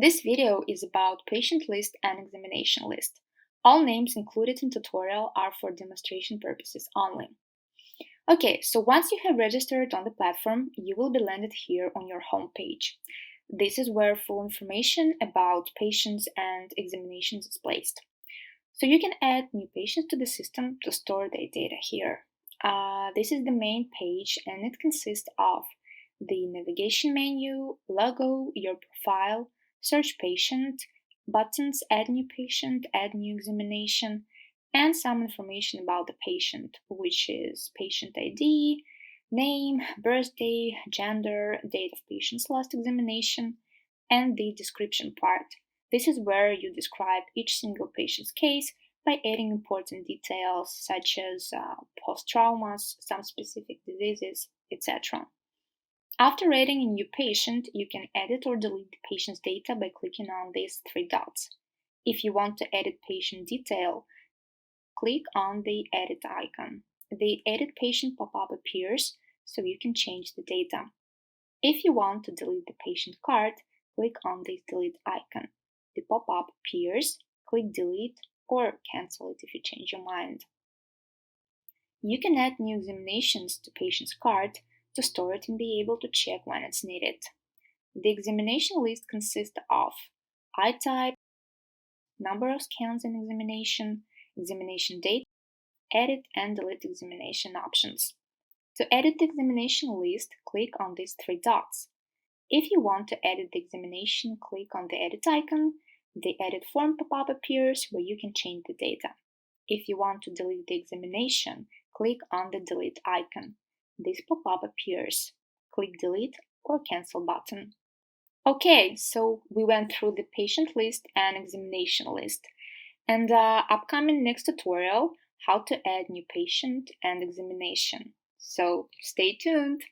This video is about patient list and examination list. All names included in tutorial are for demonstration purposes only. Okay, so once you have registered on the platform, you will be landed here on your home page. This is where full information about patients and examinations is placed. So you can add new patients to the system to store their data here. This is the main page and it consists of the navigation menu, logo, your profile, search patient, buttons, add new patient, add new examination, and some information about the patient, which is patient ID, name, birthday, gender, date of patient's last examination, and the description part. This is where you describe each single patient's case by adding important details such as post-traumas, some specific diseases, etc. After adding a new patient, you can edit or delete the patient's data by clicking on these three dots. If you want to edit patient detail, click on the Edit icon. The Edit Patient pop-up appears, so you can change the data. If you want to delete the patient card, click on the Delete icon. The pop-up appears, click Delete or cancel it if you change your mind. You can add new examinations to patient's card to store it and be able to check when it's needed. The examination list consists of eye type, number of scans in examination, examination date, edit and delete examination options. To edit the examination list, click on these three dots. If you want to edit the examination, click on the Edit icon. The Edit Form pop-up appears where you can change the data. If you want to delete the examination, click on the Delete icon. This pop-up appears. Click Delete or Cancel button. Okay, so we went through the patient list and examination list. And upcoming next tutorial, how to add new patient and examination. So stay tuned!